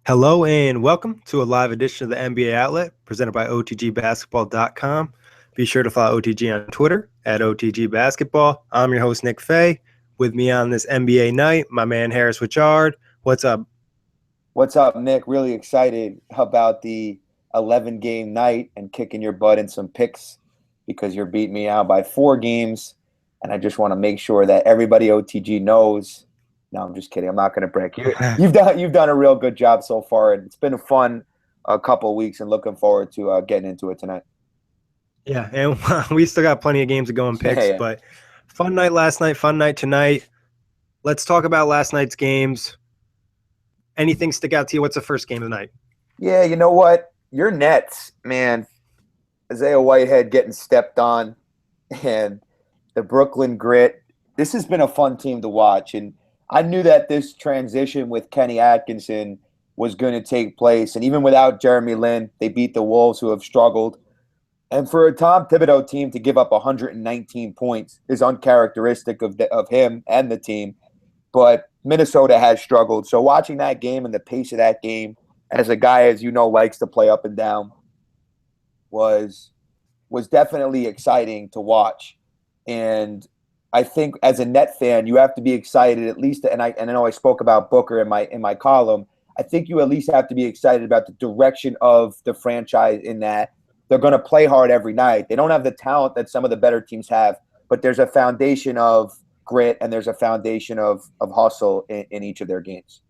Hello and welcome to a live edition of the NBA Outlet presented by OTGBasketball.com. Be sure to follow OTG on Twitter at OTG Basketball. I'm your host, Nick Fay. With me on this NBA night, my man Harris Wichard. What's up? What's up, Nick? Really excited about the 11-game night and kicking your butt in some picks because you're beating me out by 4 games. And I just want to make sure that everybody OTG knows. No, I'm just kidding. I'm not going to break you. You've done a real good job so far, and it's been a fun couple of weeks, and looking forward to getting into it tonight. Yeah, and we still got plenty of games to go in picks, Yeah. But fun night last night, fun night tonight. Let's talk about last night's games. Anything stick out to you? What's the first game of the night? Yeah, you know what? Your Nets, man. Isaiah Whitehead getting stepped on, and the Brooklyn Grit. This has been a fun team to watch, and I knew that this transition with Kenny Atkinson was going to take place. And even without Jeremy Lin, they beat the Wolves, who have struggled. And for a Tom Thibodeau team to give up 119 points is uncharacteristic of him and the team. But Minnesota has struggled. So watching that game and the pace of that game, as a guy, as you know, likes to play up and down, was definitely exciting to watch. And I think as a Net fan, you have to be excited at least. And I know I spoke about Booker in my column. I think you at least have to be excited about the direction of the franchise, in that they're going to play hard every night. They don't have the talent that some of the better teams have, but there's a foundation of grit and there's a foundation of hustle in each of their games.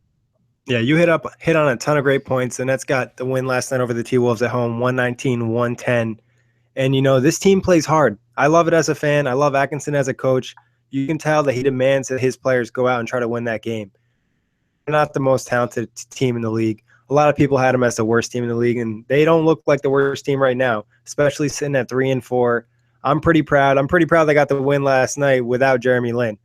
Yeah, you hit on a ton of great points, and that's got the win last night over the T-Wolves at home, 119-110. And, this team plays hard. I love it as a fan. I love Atkinson as a coach. You can tell that he demands that his players go out and try to win that game. They're not the most talented team in the league. A lot of people had them as the worst team in the league, and they don't look like the worst team right now, especially sitting at 3-4. I'm pretty proud. They got the win last night without Jeremy Lin.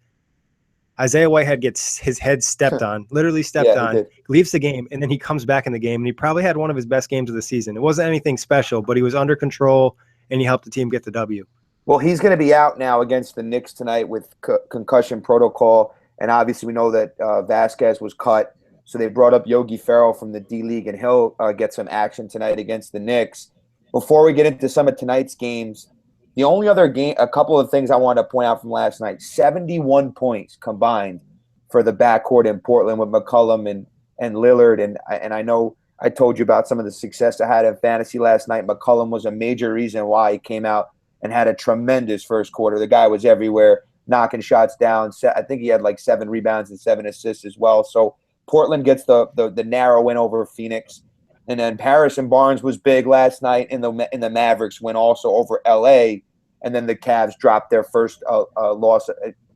Isaiah Whitehead gets his head stepped on, literally stepped on, leaves the game, and then he comes back in the game, and he probably had one of his best games of the season. It wasn't anything special, but he was under control, and he helped the team get the W. Well, he's going to be out now against the Knicks tonight with concussion protocol, and obviously we know that Vasquez was cut, so they brought up Yogi Ferrell from the D-League, and he'll get some action tonight against the Knicks. Before we get into some of tonight's games, the only other game, a couple of things I wanted to point out from last night: 71 points combined for the backcourt in Portland with McCollum and Lillard. And I know I told you about some of the success I had in fantasy last night. McCollum was a major reason why he came out and had a tremendous first quarter. The guy was everywhere, knocking shots down. I think he had like 7 rebounds and 7 assists as well. So Portland gets the narrow win over Phoenix. And then Harrison Barnes was big last night in the Mavericks win also over LA. And then the Cavs dropped their first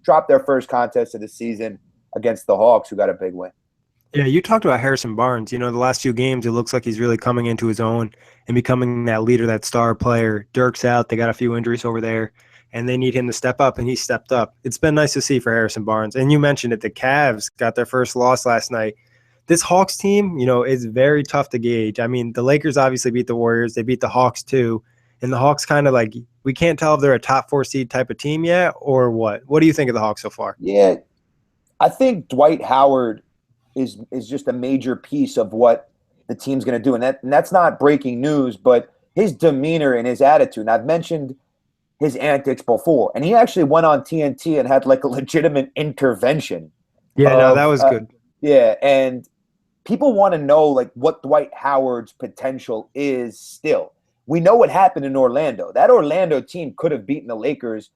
dropped their first contest of the season against the Hawks, who got a big win. Yeah, you talked about Harrison Barnes. The last few games, it looks like he's really coming into his own and becoming that leader, that star player. Dirk's out. They got a few injuries over there, and they need him to step up, and he stepped up. It's been nice to see for Harrison Barnes. And you mentioned it, the Cavs got their first loss last night. This Hawks team, is very tough to gauge. I mean, the Lakers obviously beat the Warriors. They beat the Hawks too. And the Hawks kind of we can't tell if they're a top 4 seed type of team yet or what. What do you think of the Hawks so far? Yeah, I think Dwight Howard is just a major piece of what the team's going to do. And that's not breaking news, but his demeanor and his attitude. And I've mentioned his antics before. And he actually went on TNT and had a legitimate intervention. Yeah, no, that was good. Yeah, and people want to know what Dwight Howard's potential is still. We know what happened in Orlando. That Orlando team could have beaten the Lakers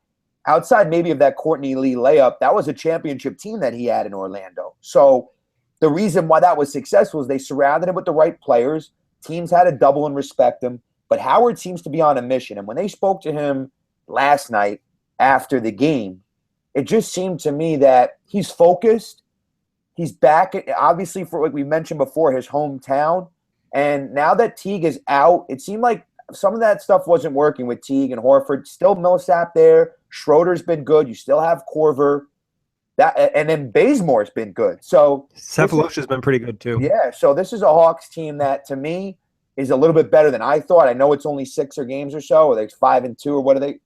outside maybe of that Courtney Lee layup. That was a championship team that he had in Orlando. So the reason why that was successful is they surrounded him with the right players. Teams had to double and respect him. But Howard seems to be on a mission. And when they spoke to him last night after the game, it just seemed to me that he's focused. He's back, obviously, for what we mentioned before, his hometown. And now that Teague is out, it seemed like some of that stuff wasn't working with Teague and Horford. Still Millsap there. Schroeder's been good. You still have Korver. And then Bazemore's been good. So Cephalosha's been pretty good too. Yeah, so this is a Hawks team that, to me, is a little bit better than I thought. I know it's only 6 games or so, or 5-2, or what are they?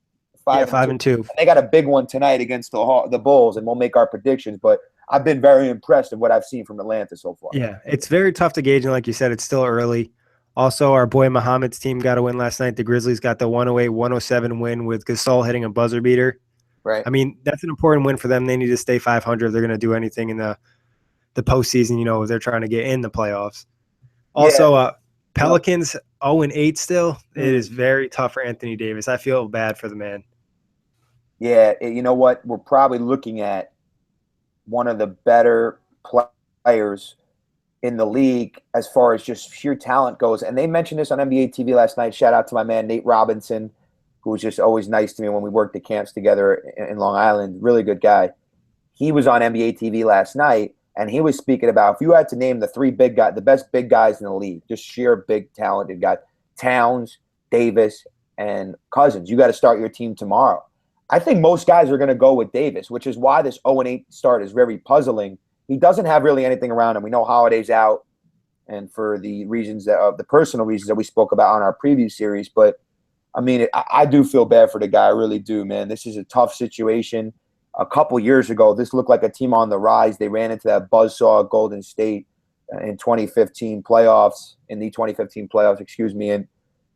5-2. They got a big one tonight against the Bulls, and we'll make our predictions. But I've been very impressed with what I've seen from Atlanta so far. Yeah, it's very tough to gauge, and like you said, it's still early. Also, our boy Muhammad's team got a win last night. The Grizzlies got the 108-107 win with Gasol hitting a buzzer beater. Right. I mean, that's an important win for them. They need to stay 500. They're going to do anything in the postseason, if they're trying to get in the playoffs. Also, Pelicans 0-8 still. It is very tough for Anthony Davis. I feel bad for the man. Yeah, you know what? We're probably looking at one of the better players in the league as far as just sheer talent goes. And they mentioned this on NBA TV last night. Shout out to my man, Nate Robinson, who was just always nice to me when we worked at camps together in Long Island. Really good guy. He was on NBA TV last night, and he was speaking about if you had to name the best big guys in the league, just sheer big talented guys, Towns, Davis, and Cousins, you got to start your team tomorrow. I think most guys are going to go with Davis, which is why this 0-8 start is very puzzling. He doesn't have really anything around him. We know Holiday's out, and for the reasons the personal reasons that we spoke about on our preview series. But I mean, I do feel bad for the guy. I really do, man. This is a tough situation. A couple years ago, this looked like a team on the rise. They ran into that buzzsaw at Golden State in the 2015 playoffs, and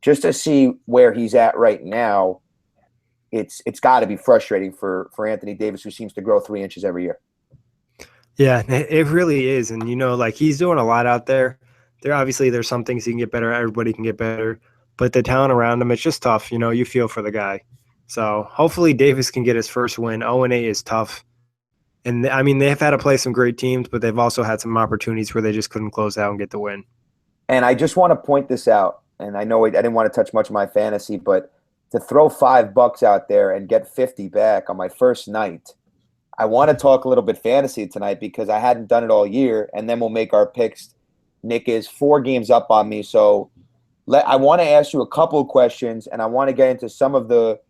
just to see where he's at right now, it's got to be frustrating for Anthony Davis, who seems to grow 3 inches every year. Yeah, it really is. And, he's doing a lot out there. There's some things he can get better at. Everybody can get better. But the talent around him, it's just tough. You feel for the guy. So hopefully Davis can get his first win. 0-8 is tough. And, I mean, they've had to play some great teams, but they've also had some opportunities where they just couldn't close out and get the win. And I just want to point this out. And I know I didn't want to touch much of my fantasy, but to throw $5 out there and get 50 back on my first night, I want to talk a little bit fantasy tonight because I hadn't done it all year, and then we'll make our picks. Nick is 4 games up on me, so I want to ask you a couple of questions, and I want to get into some of the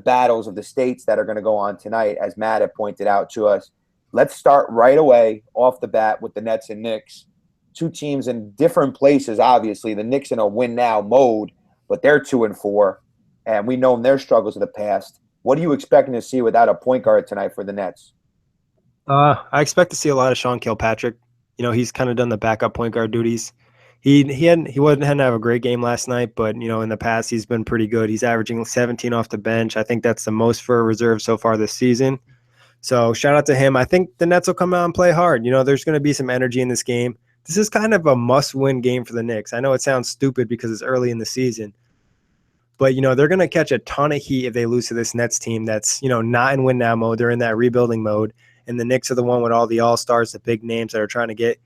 battles of the states that are going to go on tonight, as Matt had pointed out to us. Let's start right away off the bat with the Nets and Knicks. 2 teams in different places, obviously. The Knicks in a win-now mode, but they're 2-4. And we know their struggles of the past. What are you expecting to see without a point guard tonight for the Nets? I expect to see a lot of Sean Kilpatrick. He's kind of done the backup point guard duties. He hadn't have a great game last night, but in the past he's been pretty good. He's averaging 17 off the bench. I think that's the most for a reserve so far this season. So shout out to him. I think the Nets will come out and play hard. There's going to be some energy in this game. This is kind of a must-win game for the Knicks. I know it sounds stupid because it's early in the season. But, they're going to catch a ton of heat if they lose to this Nets team that's, not in win-now mode. They're in that rebuilding mode. And the Knicks are the one with all the all-stars, the big names that are trying to get,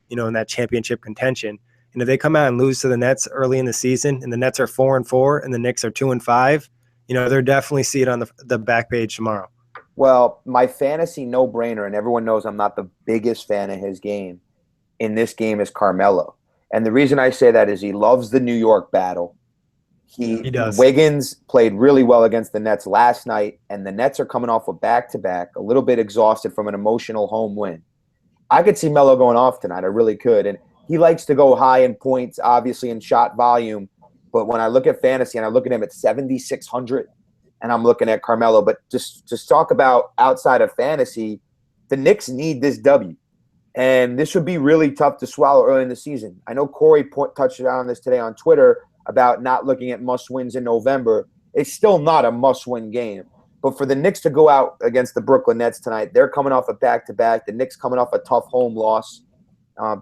in that championship contention. And if they come out and lose to the Nets early in the season and the Nets are 4-4 and the Knicks are 2-5, they're definitely see it on the back page tomorrow. Well, my fantasy no-brainer, and everyone knows I'm not the biggest fan of his game, in this game is Carmelo. And the reason I say that is he loves the New York battle. He does. Wiggins played really well against the Nets last night, and the Nets are coming off a back-to-back, a little bit exhausted from an emotional home win. I could see Melo going off tonight. I really could. And he likes to go high in points, obviously, in shot volume. But when I look at fantasy and I look at him at 7,600, and I'm looking at Carmelo, but just talk about outside of fantasy, the Knicks need this W. And this would be really tough to swallow early in the season. I know Corey touched on this today on Twitter about not looking at must-wins in November. It's still not a must-win game. But for the Knicks to go out against the Brooklyn Nets tonight, they're coming off a back-to-back. The Knicks coming off a tough home loss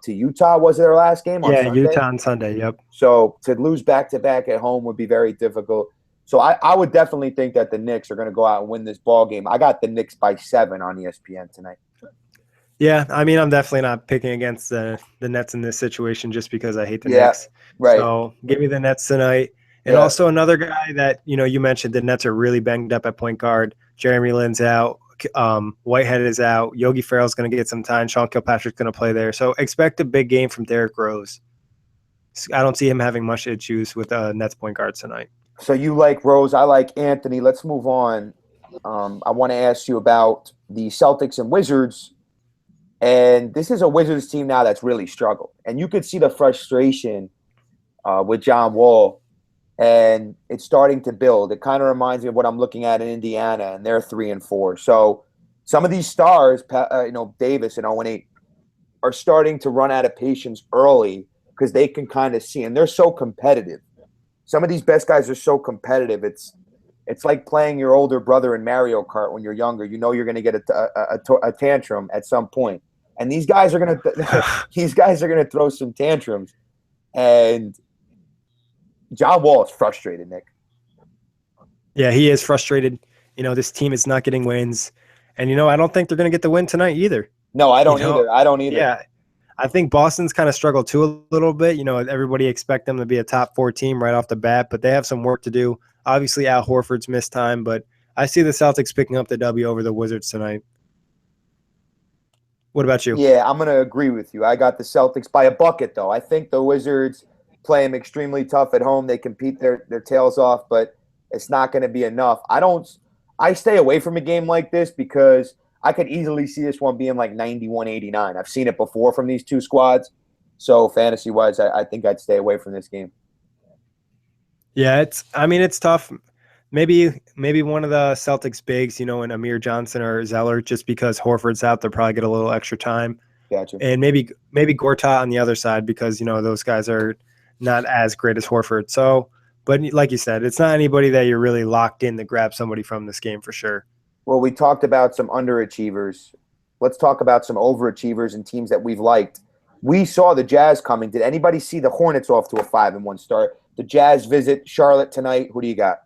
to Utah. Was it their last game on Sunday? Utah on Sunday, yep. So to lose back-to-back at home would be very difficult. So I would definitely think that the Knicks are going to go out and win this ball game. I got the Knicks by 7 on ESPN tonight. Yeah, I mean, I'm definitely not picking against the Nets in this situation just because I hate the Knicks. Right. So give me the Nets tonight. And also another guy that, you mentioned the Nets are really banged up at point guard. Jeremy Lin's out. Whitehead is out. Yogi Ferrell's going to get some time. Sean Kilpatrick's going to play there. So expect a big game from Derrick Rose. I don't see him having much issues with Nets point guards tonight. So you like Rose. I like Anthony. Let's move on. I want to ask you about the Celtics and Wizards. And this is a Wizards team now that's really struggled. And you could see the frustration with John Wall. And it's starting to build. It kind of reminds me of what I'm looking at in Indiana, and they're 3-4. So some of these stars, Davis and 0-8, are starting to run out of patience early because they can kind of see, and they're so competitive. Some of these best guys are so competitive. It's like playing your older brother in Mario Kart when you're younger. You know you're going to get a tantrum at some point, and these guys are going to throw some tantrums. And John Wall is frustrated, Nick. Yeah, he is frustrated. This team is not getting wins, and I don't think they're going to get the win tonight either. No, I don't either. I don't either. Yeah, I think Boston's kind of struggled too a little bit. Everybody expect them to be a top 4 team right off the bat, but they have some work to do. Obviously, Al Horford's missed time, but I see the Celtics picking up the W over the Wizards tonight. What about you? Yeah, I'm going to agree with you. I got the Celtics by a bucket, though. I think the Wizards play them extremely tough at home. They compete their tails off, but it's not going to be enough. I stay away from a game like this because I could easily see this one being like 91-89. I've seen it before from these two squads. So fantasy-wise, I think I'd stay away from this game. Yeah, it's tough. Maybe one of the Celtics bigs, in Amir Johnson or Zeller, just because Horford's out, they'll probably get a little extra time. Gotcha. And maybe Gortat on the other side because, those guys are not as great as Horford. So, but like you said, it's not anybody that you're really locked in to grab somebody from this game for sure. Well, we talked about some underachievers. Let's talk about some overachievers and teams that we've liked. We saw the Jazz coming. Did anybody see the Hornets off to a 5-1 start? The Jazz visit Charlotte tonight. Who do you got?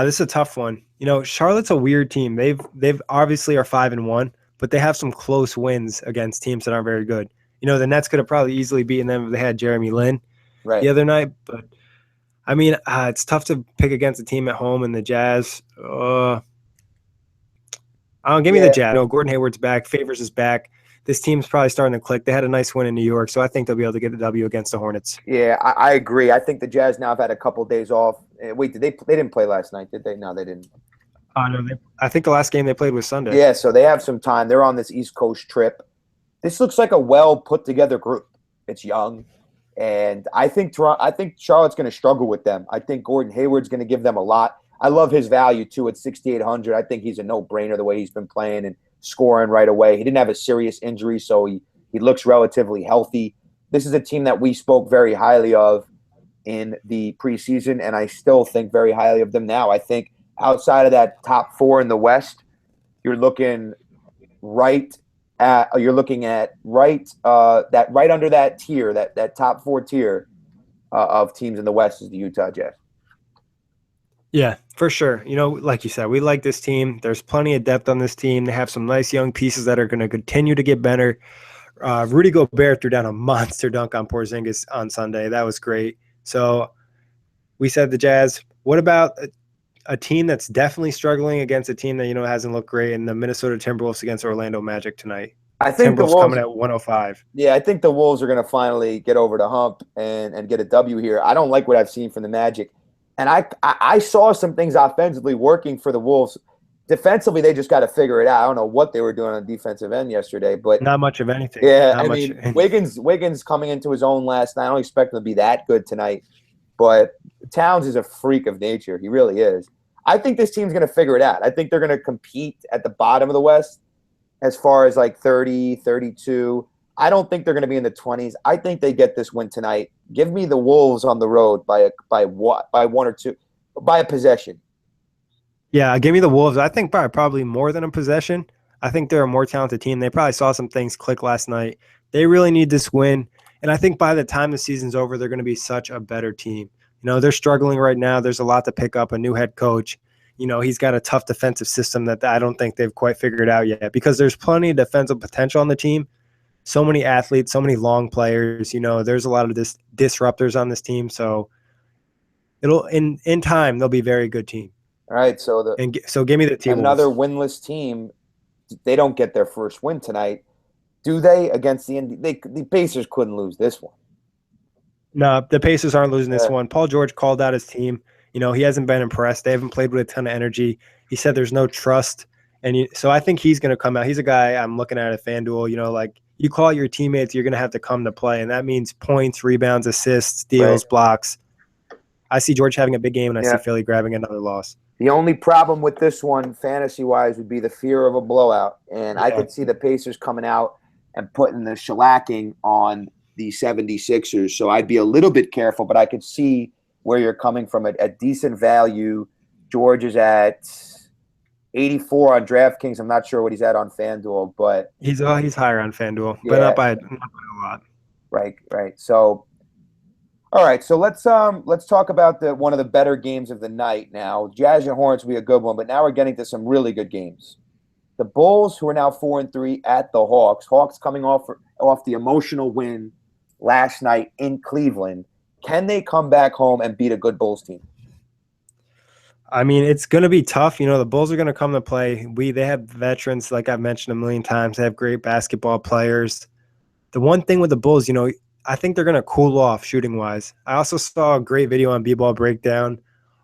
This is a tough one. Charlotte's a weird team. They've obviously are 5-1, but they have some close wins against teams that aren't very good. The Nets could have probably easily beaten them if they had Jeremy Lin the other night. But, it's tough to pick against a team at home and the Jazz. Give me the Jazz. Gordon Hayward's back. Favors is back. This team's probably starting to click. They had a nice win in New York, so I think they'll be able to get the W against the Hornets. Yeah, I agree. I think the Jazz now have had a couple of days off. Wait, they didn't play last night, did they? No, they didn't. No, I think the last game they played was Sunday. Yeah, so they have some time. They're on this East Coast trip. This looks like a well put together group. It's young, and I think Charlotte's going to struggle with them. I think Gordon Hayward's going to give them a lot. I love his value too at 6,800. I think he's a no-brainer the way he's been playing and scoring right away. He didn't have a serious injury, so he looks relatively healthy. This is a team that we spoke very highly of in the preseason, and I still think very highly of them now. I think outside of that top 4 in the West, you're looking right under that tier, that top 4 tier of teams in the West is the Utah Jazz. Yeah, for sure. Like you said, we like this team. There's plenty of depth on this team. They have some nice young pieces that are going to continue to get better. Rudy Gobert threw down a monster dunk on Porzingis on Sunday. That was great. So we said the Jazz. What about a team that's definitely struggling against a team that hasn't looked great in the Minnesota Timberwolves against Orlando Magic tonight? I think Timberwolves the Wolves coming at 105. Yeah, I think the Wolves are going to finally get over the hump and get a W here. I don't like what I've seen from the Magic. And I saw some things offensively working for the Wolves. Defensively, they just got to figure it out. I don't know what they were doing on the defensive end yesterday, but not much of anything. Yeah, Wiggins coming into his own last night. I don't expect him to be that good tonight, but Towns is a freak of nature. He really is. I think this team's going to figure it out. I think they're going to compete at the bottom of the West as far as like 30, 32. I don't think they're going to be in the 20s. I think they get this win tonight. Give me the Wolves on the road by one or two, by a possession. Yeah, give me the Wolves. I think probably more than a possession. I think they're a more talented team. They probably saw some things click last night. They really need this win. And I think by the time the season's over, they're going to be such a better team. They're struggling right now. There's a lot to pick up. A new head coach. He's got a tough defensive system that I don't think they've quite figured out yet because there's plenty of defensive potential on the team. So many athletes, so many long players. There's a lot of disruptors on this team. So it'll in time they'll be a very good team. All right, so give me the team. Another winless team. They don't get their first win tonight, do they? Against the Pacers couldn't lose this one. No, the Pacers aren't losing this one. Paul George called out his team. He hasn't been impressed. They haven't played with a ton of energy. He said there's no trust, and so I think he's going to come out. He's a guy I'm looking at FanDuel. Like you call out your teammates, you're going to have to come to play, and that means points, rebounds, assists, steals, blocks. I see George having a big game, and I see Philly grabbing another loss. The only problem with this one, fantasy-wise, would be the fear of a blowout. And I Yeah. could see the Pacers coming out and putting the shellacking on the 76ers. So I'd be a little bit careful, but I could see where you're coming from at decent value. George is at 84 on DraftKings. I'm not sure what he's at on FanDuel, but He's higher on FanDuel, but yeah, not by a lot. right. So all right, so let's talk about the one of the better games of the night now. Jazz and Hornets will be a good one, but now we're getting to some really good games. The Bulls, who are now 4-3 at the Hawks. Hawks coming off the emotional win last night in Cleveland. Can they come back home and beat a good Bulls team? I mean, it's going to be tough. The Bulls are going to come to play. They have veterans, like I've mentioned a million times. They have great basketball players. The one thing with the Bulls, I think they're going to cool off shooting-wise. I also saw a great video on B-Ball Breakdown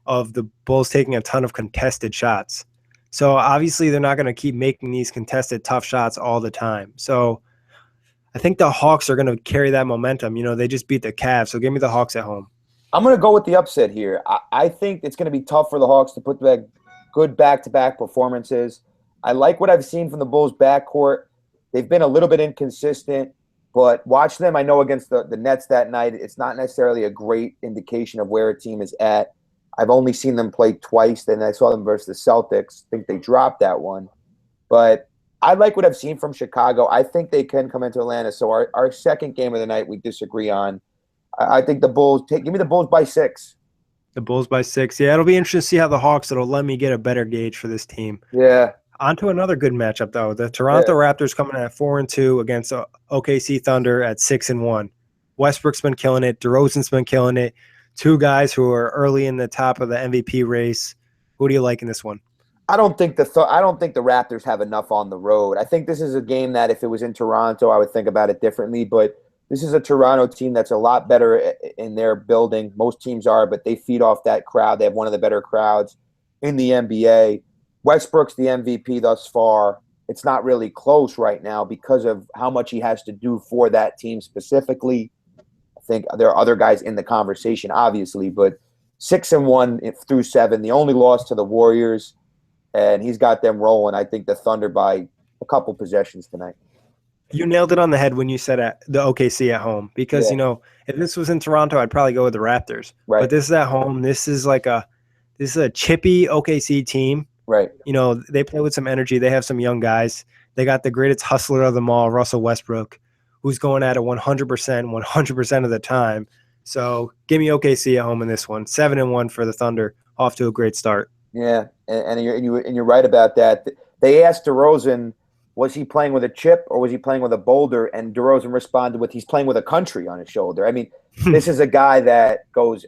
of the Bulls taking a ton of contested shots. So obviously they're not going to keep making these contested tough shots all the time. So I think the Hawks are going to carry that momentum. They just beat the Cavs, so give me the Hawks at home. I'm going to go with the upset here. I think it's going to be tough for the Hawks to put back good back-to-back performances. I like what I've seen from the Bulls' backcourt. They've been a little bit inconsistent, but watch them. I know against the Nets that night, it's not necessarily a great indication of where a team is at. I've only seen them play twice, then I saw them versus the Celtics. I think they dropped that one. But I like what I've seen from Chicago. I think they can come into Atlanta. So our second game of the night we disagree on. I think the Bulls give me the Bulls by 6. The Bulls by 6. Yeah, it'll be interesting to see how the Hawks, it'll let me get a better gauge for this team. Yeah. On to another good matchup, though. The Toronto Raptors coming in at 4-2 against OKC Thunder at 6-1. Westbrook's been killing it. DeRozan's been killing it. Two guys who are early in the top of the MVP race. Who do you like in this one? I don't think the Raptors have enough on the road. I think this is a game that if it was in Toronto, I would think about it differently. But this is a Toronto team that's a lot better in their building. Most teams are, but they feed off that crowd. They have one of the better crowds in the NBA. Westbrook's the MVP thus far. It's not really close right now because of how much he has to do for that team specifically. I think there are other guys in the conversation, obviously, but 6-1 through 7. The only loss to the Warriors, and he's got them rolling. I think the Thunder by a couple possessions tonight. You nailed it on the head when you said the OKC at home because, if this was in Toronto, I'd probably go with the Raptors. Right. But this is at home. This is a chippy OKC team. Right. They play with some energy. They have some young guys. They got the greatest hustler of them all, Russell Westbrook, who's going at it 100% of the time. So give me OKC at home in this one. 7-1 for the Thunder, off to a great start. Yeah, and you're right about that. They asked DeRozan, was he playing with a chip or was he playing with a boulder? And DeRozan responded with, he's playing with a country on his shoulder. I mean, this is a guy that goes,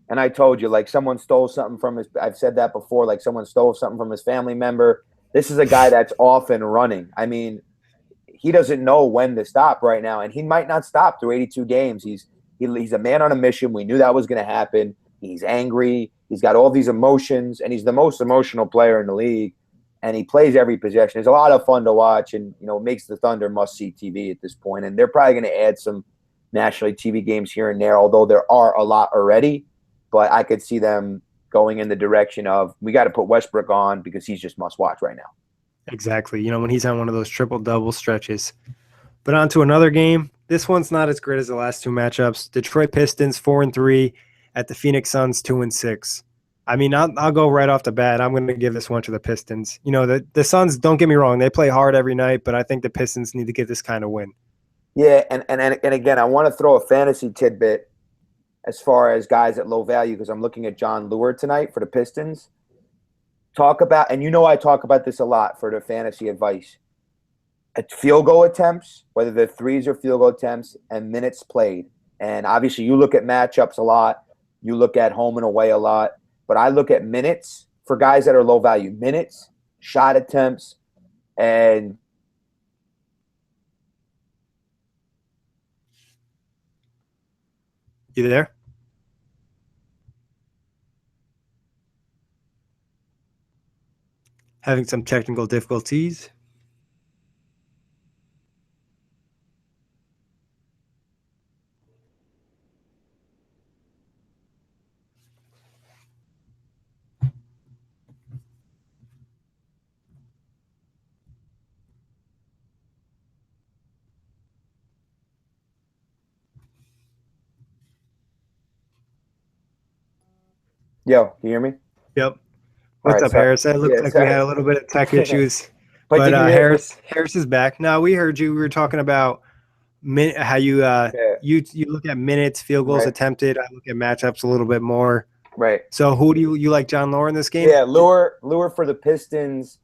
and I told you, like someone stole something from his, I've said that before, like someone stole something from his family member. This is a guy that's off and running. I mean, he doesn't know when to stop right now, and he might not stop through 82 games. He's a man on a mission. We knew that was going to happen. He's angry. He's got all these emotions, and he's the most emotional player in the league. And he plays every possession. It's a lot of fun to watch, and it makes the Thunder must-see TV at this point. And they're probably going to add some nationally TV games here and there, although there are a lot already. But I could see them going in the direction of we got to put Westbrook on because he's just must-watch right now. Exactly. When he's on one of those triple-double stretches. But on to another game. This one's not as great as the last two matchups. Detroit Pistons 4-3 at the Phoenix Suns 2-6. I mean, I'll go right off the bat. I'm going to give this one to the Pistons. The Suns, don't get me wrong, they play hard every night, but I think the Pistons need to get this kind of win. Yeah, and again, I want to throw a fantasy tidbit as far as guys at low value because I'm looking at John Lure tonight for the Pistons. Talk about, and I talk about this a lot for the fantasy advice. At field goal attempts, whether they're threes or field goal attempts, and minutes played. And obviously you look at matchups a lot. You look at home and away a lot. But I look at minutes for guys that are low value. Minutes, shot attempts, and you there? Having some technical difficulties. Yo, can you hear me? Yep. All What's right, up, sorry. Harris? It looked Yeah, like we sorry. had a little bit of tech issues, But but did you hear? Harris is back. Now we heard you. We were talking about how you Yeah, you look at minutes, field goals right, attempted. I look at matchups a little bit more. right. So who do you like, John Lohr in this game? Yeah, lure for the Pistons.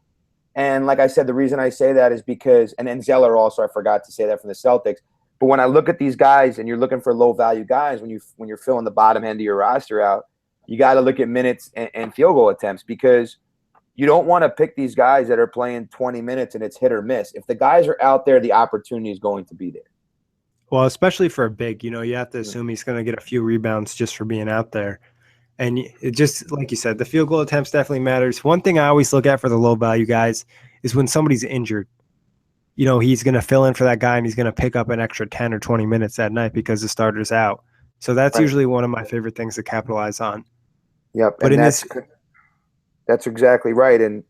And like I said, the reason I say that is because, and then Zeller also, I forgot to say that from the Celtics. But when I look at these guys, and you're looking for low value guys, when you're filling the bottom end of your roster out, you got to look at minutes and field goal attempts, because you don't want to pick these guys that are playing 20 minutes and it's hit or miss. If the guys are out there, the opportunity is going to be there. Well, especially for a big, you have to Mm-hmm. assume he's going to get a few rebounds just for being out there. And it just, like you said, the field goal attempts definitely matters. One thing I always look at for the low value guys is when somebody's injured. He's going to fill in for that guy and he's going to pick up an extra 10 or 20 minutes that night because the starter's out. So that's Right. usually one of my favorite things to capitalize on. Yep, But and that's exactly right. And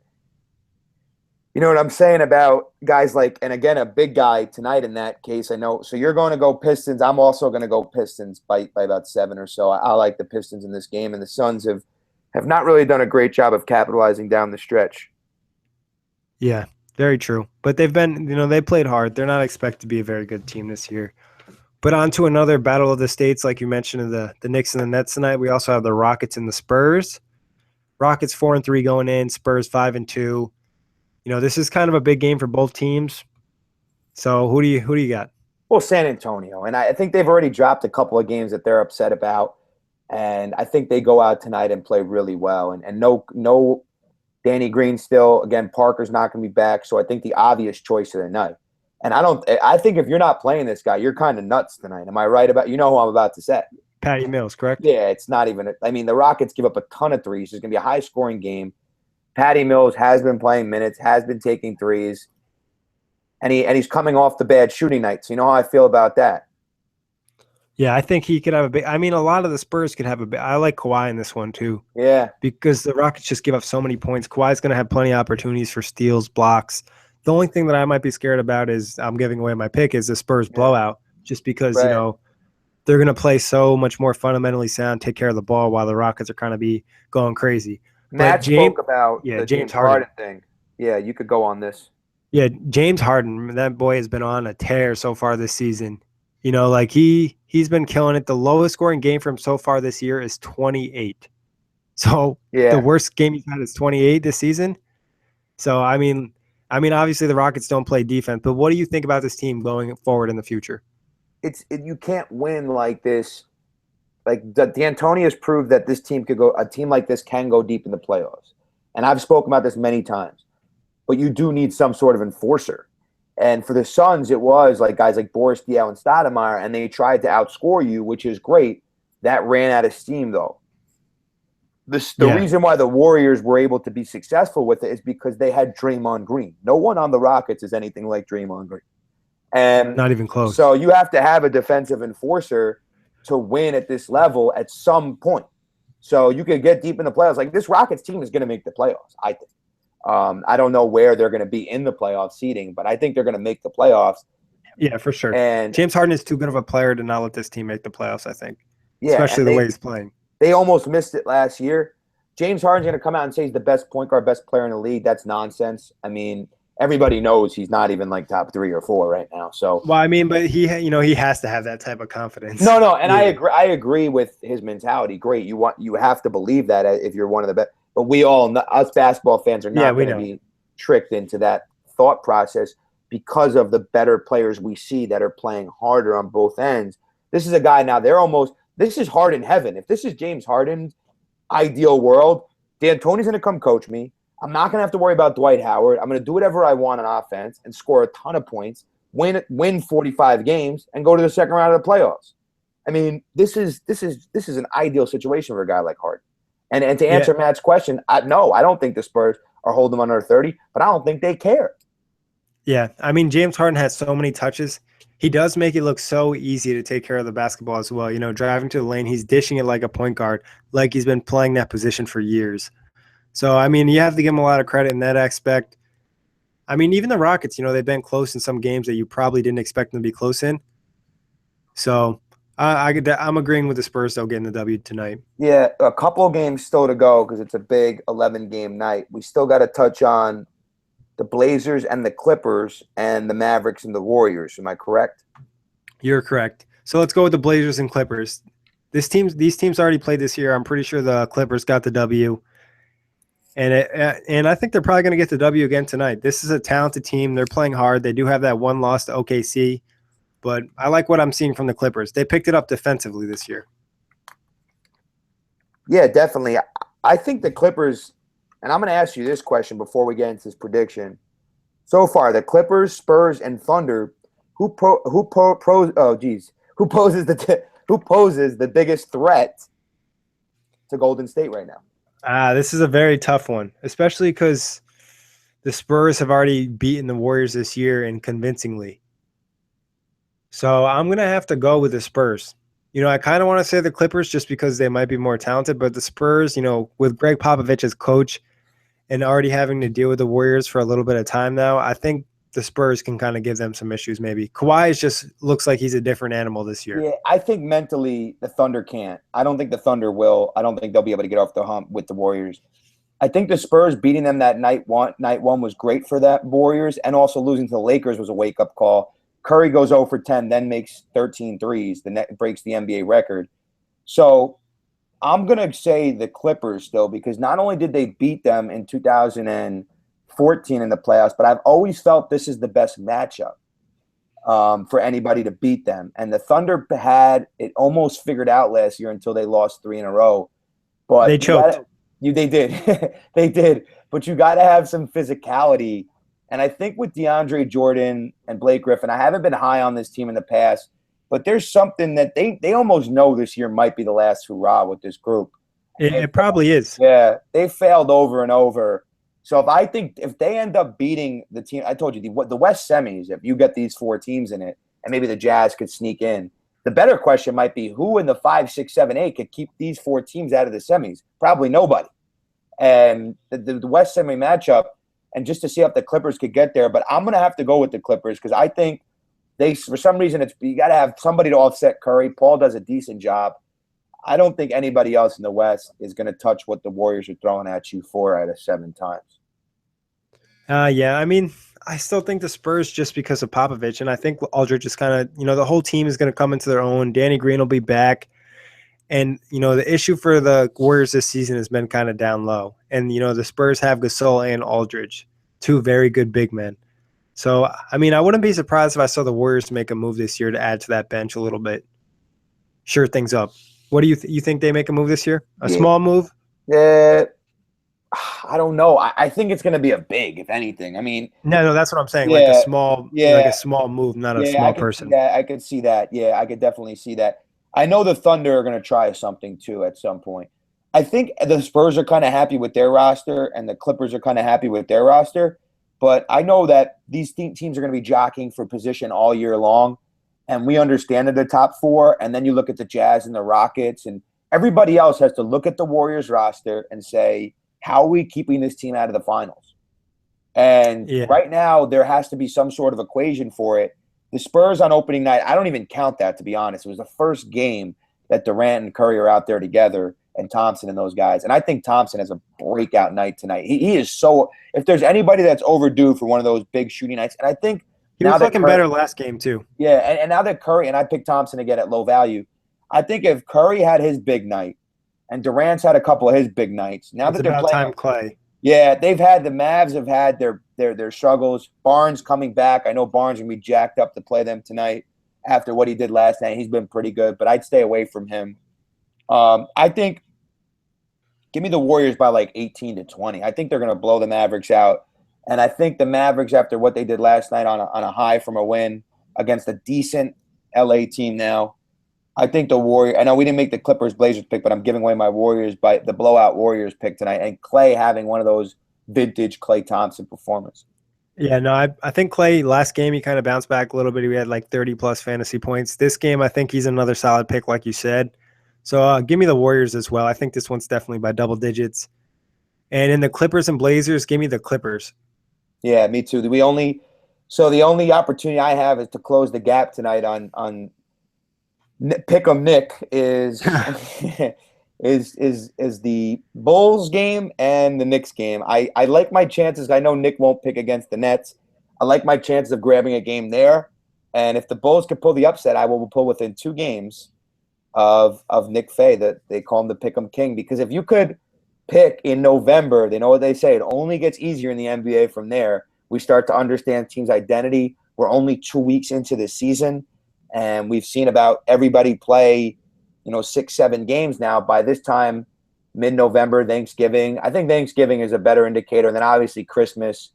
you know what I'm saying about guys like, and again, a big guy tonight in that case, I know. So you're going to go Pistons. I'm also going to go Pistons by about 7 or so. I like the Pistons in this game, and the Suns have not really done a great job of capitalizing down the stretch. Yeah, very true. But they've been, they played hard. They're not expected to be a very good team this year. But on to another battle of the states, like you mentioned, the Knicks and the Nets tonight. We also have the Rockets and the Spurs. Rockets 4-3 going in, Spurs 5-2. This is kind of a big game for both teams. So who do you got? Well, San Antonio, and I think they've already dropped a couple of games that they're upset about, and I think they go out tonight and play really well. And no Danny Green still. Again, Parker's not going to be back, so I think the obvious choice of the night. And I think if you're not playing this guy, you're kind of nuts tonight. Am I right about, who I'm about to say? Patty Mills, correct? Yeah, it's not even. I mean, the Rockets give up a ton of threes. It's going to be a high-scoring game. Patty Mills has been playing minutes, has been taking threes, and he's coming off the bad shooting nights. You know how I feel about that. Yeah, I think he could have a big. I mean, a lot of the Spurs could have a big. I like Kawhi in this one too. Yeah, because the Rockets just give up so many points. Kawhi's going to have plenty of opportunities for steals, blocks. The only thing that I might be scared about is I'm giving away my pick is the Spurs blowout, just because right. They're going to play so much more fundamentally sound, take care of the ball, while the Rockets are kind of be going crazy. Matt spoke about the James Harden thing. Yeah, you could go on this. Yeah, James Harden, that boy has been on a tear so far this season. He's been killing it. The lowest scoring game for him so far this year is 28. So the worst game he's had is 28 this season. So I mean, obviously the Rockets don't play defense, but what do you think about this team going forward in the future? You can't win like this. Like D'Antoni has proved that this team could go. A team like this can go deep in the playoffs, and I've spoken about this many times. But you do need some sort of enforcer. And for the Suns, it was like guys like Boris Diaw and Stoudemire, and they tried to outscore you, which is great. That ran out of steam, though. The reason why the Warriors were able to be successful with it is because they had Draymond Green. No one on the Rockets is anything like Draymond Green. And not even close. So you have to have a defensive enforcer to win at this level at some point. So you could get deep in the playoffs. Like this Rockets team is going to make the playoffs, I think. I don't know where they're going to be in the playoff seeding, but I think they're going to make the playoffs. Yeah, for sure. And James Harden is too good of a player to not let this team make the playoffs, I think. Yeah, especially the way he's playing. They almost missed it last year. James Harden's going to come out and say he's the best point guard, best player in the league. That's nonsense. I mean, everybody knows he's not even like top 3 or 4 right now. So well, I mean, but he has to have that type of confidence. No, and yeah. I agree with his mentality. Great, you have to believe that if you're one of the best. But we all, us basketball fans, are not going to be tricked into that thought process because of the better players we see that are playing harder on both ends. This is a guy now. This is Harden heaven. If this is James Harden's ideal world, D'Antoni's going to come coach me. I'm not going to have to worry about Dwight Howard. I'm going to do whatever I want on offense and score a ton of points, win 45 games, and go to the second round of the playoffs. I mean, this is an ideal situation for a guy like Harden. And to answer Matt's question, no, I don't think the Spurs are holding them under 30, but I don't think they care. Yeah, I mean, James Harden has so many touches. He does make it look so easy to take care of the basketball as well. Driving to the lane, he's dishing it like a point guard, like he's been playing that position for years. So, I mean, you have to give him a lot of credit in that aspect. I mean, even the Rockets, they've been close in some games that you probably didn't expect them to be close in. So, I'm agreeing with the Spurs, though, getting the W tonight. Yeah, a couple of games still to go because it's a big 11-game night. We still got to touch on the Blazers and the Clippers and the Mavericks and the Warriors. Am I correct? You're correct. So let's go with the Blazers and Clippers. These teams already played this year. I'm pretty sure the Clippers got the W. And I think they're probably going to get the W again tonight. This is a talented team. They're playing hard. They do have that one loss to OKC. But I like what I'm seeing from the Clippers. They picked it up defensively this year. Yeah, definitely. I think the Clippers, and I'm going to ask you this question before we get into this prediction. So far, the Clippers, Spurs, and Thunder, who poses the biggest threat to Golden State right now? This is a very tough one, especially because the Spurs have already beaten the Warriors this year and convincingly. So I'm going to have to go with the Spurs. I kind of want to say the Clippers just because they might be more talented, but the Spurs, with Greg Popovich as coach and already having to deal with the Warriors for a little bit of time now, I think the Spurs can kind of give them some issues maybe. Kawhi just looks like he's a different animal this year. Yeah, I think mentally the Thunder can't. I don't think the Thunder will. I don't think they'll be able to get off the hump with the Warriors. I think the Spurs beating them that night one was great for that Warriors, and also losing to the Lakers was a wake-up call. Curry goes 0 for 10, then makes 13 threes, breaks the NBA record. So I'm going to say the Clippers still, because not only did they beat them in 2014 in the playoffs, but I've always felt this is the best matchup for anybody to beat them. And the Thunder had it almost figured out last year until they lost 3 in a row. But they choked. They did. They did. But you got to have some physicality. And I think with DeAndre Jordan and Blake Griffin, I haven't been high on this team in the past, but there's something that they almost know this year might be the last hurrah with this group. It probably is. Yeah, they failed over and over. So if they end up beating the team, I told you, the West semis, if you get these 4 teams in it, and maybe the Jazz could sneak in, the better question might be who in the 5, 6, 7, 8 could keep these 4 teams out of the semis? Probably nobody. And the West semi matchup, and just to see if the Clippers could get there. But I'm going to have to go with the Clippers because I think for some reason, you got to have somebody to offset Curry. Paul does a decent job. I don't think anybody else in the West is going to touch what the Warriors are throwing at you 4 out of 7 times. Yeah, I mean, I still think the Spurs just because of Popovich, and I think Aldridge is kind of, the whole team is going to come into their own. Danny Green will be back. And, the issue for the Warriors this season has been kind of down low. And, the Spurs have Gasol and Aldridge, 2 very good big men. So, I mean, I wouldn't be surprised if I saw the Warriors make a move this year to add to that bench a little bit. Sure things up. What do you think they make a move this year? A small move? I don't know. I think it's going to be a big, if anything. I mean, no, that's what I'm saying. Like a small move, not a small person. Yeah, I could see that. Yeah, I could definitely see that. I know the Thunder are going to try something too at some point. I think the Spurs are kind of happy with their roster, and the Clippers are kind of happy with their roster. But I know that these teams are going to be jockeying for position all year long, and we understand that the top 4. And then you look at the Jazz and the Rockets, and everybody else has to look at the Warriors roster and say, how are we keeping this team out of the finals? And right now, there has to be some sort of equation for it. The Spurs on opening night, I don't even count that, to be honest. It was the first game that Durant and Curry are out there together, and Thompson and those guys. And I think Thompson has a breakout night tonight. He is so – if there's anybody that's overdue for one of those big shooting nights, and I think – he was looking better last game too. Yeah, and now that Curry – and I picked Thompson again at low value. I think if Curry had his big night and Durant's had a couple of his big nights, now that they're playing – Clay. Yeah, the Mavs have had their struggles. Barnes coming back. I know Barnes going to be jacked up to play them tonight after what he did last night. He's been pretty good, but I'd stay away from him. I think give me the Warriors by like 18-20. I think they're going to blow the Mavericks out. And I think the Mavericks, after what they did last night on a high from a win against a decent LA team now, I think the Warriors – I know we didn't make the Clippers-Blazers pick, but I'm giving away my Warriors by the blowout Warriors pick tonight, and Clay having one of those vintage Klay Thompson performances. Yeah, no, I think Clay, last game, he kind of bounced back a little bit. He had like 30-plus fantasy points. This game, I think he's another solid pick, like you said. So give me the Warriors as well. I think this one's definitely by double digits. And in the Clippers and Blazers, give me the Clippers. Yeah, me too. The only opportunity I have is to close the gap tonight on Pick'em Nick is is the Bulls game and the Knicks game. I like my chances. I know Nick won't pick against the Nets. I like my chances of grabbing a game there. And if the Bulls can pull the upset, I will pull within 2 games of Nick Fay. That they call him the Pick'em King. Because if you could pick in November, they know what they say. It only gets easier in the NBA from there. We start to understand teams' identity. We're only 2 weeks into the season, and we've seen about everybody play, 6, 7 games now. By this time, mid-November, Thanksgiving. I think Thanksgiving is a better indicator. And then obviously Christmas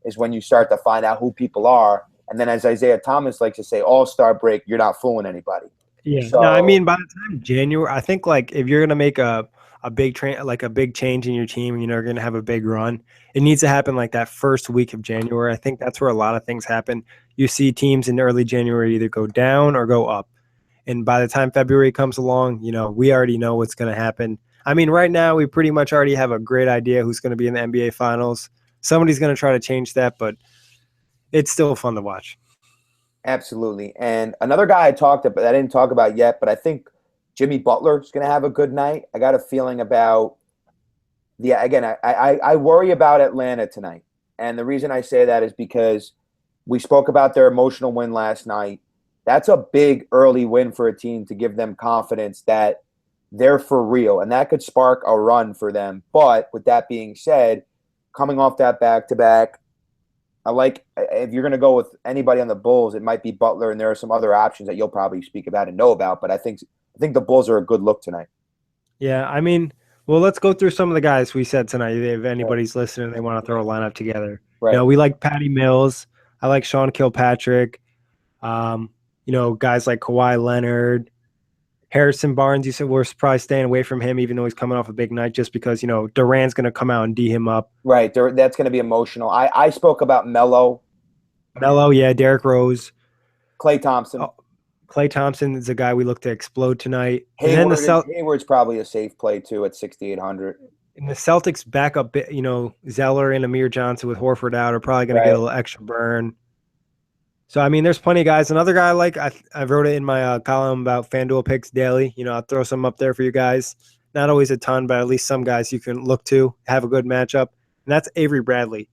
is when you start to find out who people are. And then, as Isaiah Thomas likes to say, All-Star break, you're not fooling anybody. Yeah. So, No, I mean, by the time January, I think like if you're gonna make a big like a big change in your team, you're gonna have a big run. It needs to happen like that first week of January. I think that's where a lot of things happen. You see teams in early January either go down or go up. And by the time February comes along, we already know what's going to happen. I mean, right now we pretty much already have a great idea who's going to be in the NBA Finals. Somebody's going to try to change that, but it's still fun to watch. absolutely. And another guy I didn't talk about yet, but I think Jimmy Butler is going to have a good night. I got a feeling about I worry about Atlanta tonight. And the reason I say that is because we spoke about their emotional win last night. That's a big early win for a team to give them confidence that they're for real. And that could spark a run for them. But with that being said, coming off that back-to-back, if you're going to go with anybody on the Bulls, it might be Butler, and there are some other options that you'll probably speak about and know about. But I think the Bulls are a good look tonight. Yeah, I mean, well, let's go through some of the guys we said tonight. If anybody's listening, they want to throw a lineup together. Right. We like Patty Mills. I like Sean Kilpatrick. Guys like Kawhi Leonard, Harrison Barnes. You said we're probably staying away from him, even though he's coming off a big night, just because Durant's going to come out and D him up. Right, that's going to be emotional. I spoke about Melo. Yeah, Derrick Rose, Klay Thompson. Klay Thompson is a guy we look to explode tonight. Hayward's probably a safe play too at 6,800. And the Celtics back up, Zeller and Amir Johnson with Horford out are probably going to get a little extra burn. So, I mean, there's plenty of guys. Another guy I wrote it in my column about FanDuel picks daily. I'll throw some up there for you guys. Not always a ton, but at least some guys you can look to have a good matchup. And that's Avery Bradley.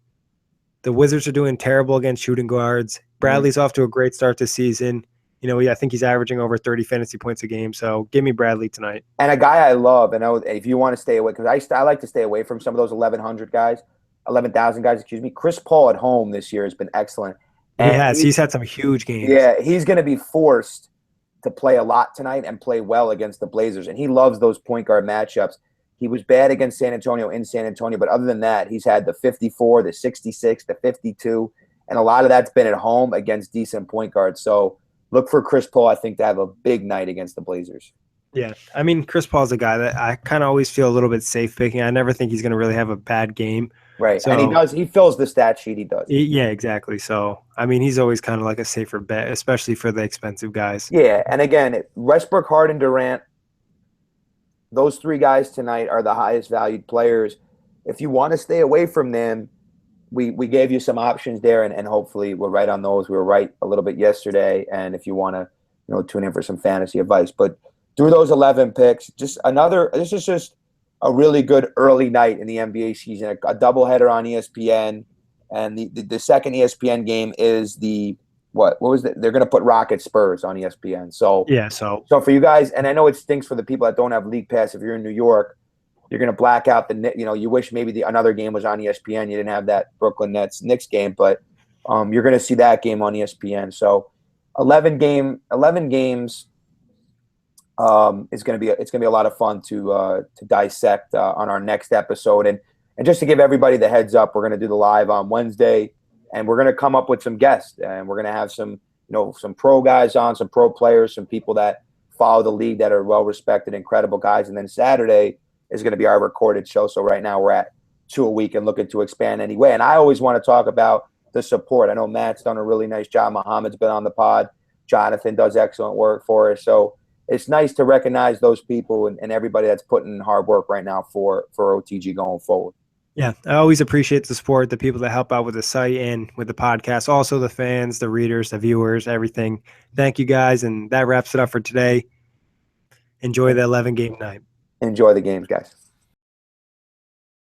The Wizards are doing terrible against shooting guards. Bradley's off to a great start this season. I think he's averaging over 30 fantasy points a game. So give me Bradley tonight. And a guy I love, and if you want to stay away, because I like to stay away from some of those 11,000 guys, Chris Paul at home this year has been excellent. And he's had some huge games. Yeah, he's going to be forced to play a lot tonight and play well against the Blazers. And he loves those point guard matchups. He was bad against San Antonio in San Antonio, but other than that, he's had the 54, the 66, the 52, and a lot of that's been at home against decent point guards. So look for Chris Paul, I think, to have a big night against the Blazers. Yeah, I mean, Chris Paul's a guy that I kind of always feel a little bit safe picking. I never think he's going to really have a bad game. Right, so, and he fills the stat sheet, he does. Yeah, exactly. So, I mean, he's always kind of like a safer bet, especially for the expensive guys. Yeah, and again, Westbrook, Harden, Durant, those 3 guys tonight are the highest valued players. If you want to stay away from them, we gave you some options there, and hopefully we're right on those. We were right a little bit yesterday, and if you want to tune in for some fantasy advice. But through those 11 picks, this is just a really good early night in the NBA season, a doubleheader on ESPN, and the second ESPN game is what was it? They're going to put Rockets Spurs on ESPN. So yeah, so for you guys, and I know it stinks for the people that don't have League Pass. If you're in New York, you're going to black out you wish maybe another game was on ESPN. You didn't have that Brooklyn Nets Knicks game, but you're going to see that game on ESPN. So 11 games. It's going to be a lot of fun to dissect on our next episode. And just to give everybody the heads up, we're going to do the live on Wednesday, and we're going to come up with some guests, and we're going to have some pro guys on, some pro players, some people that follow the league that are well respected, incredible guys. And then Saturday is going to be our recorded show. So right now we're at 2 a week and looking to expand anyway. And I always want to talk about the support. I know Matt's done a really nice job. Muhammad's been on the pod. Jonathan does excellent work for us. So it's nice to recognize those people and everybody that's putting in hard work right now for OTG going forward. Yeah, I always appreciate the support, the people that help out with the site and with the podcast, also the fans, the readers, the viewers, everything. Thank you guys, and that wraps it up for today. Enjoy the 11 game night. Enjoy the games, guys.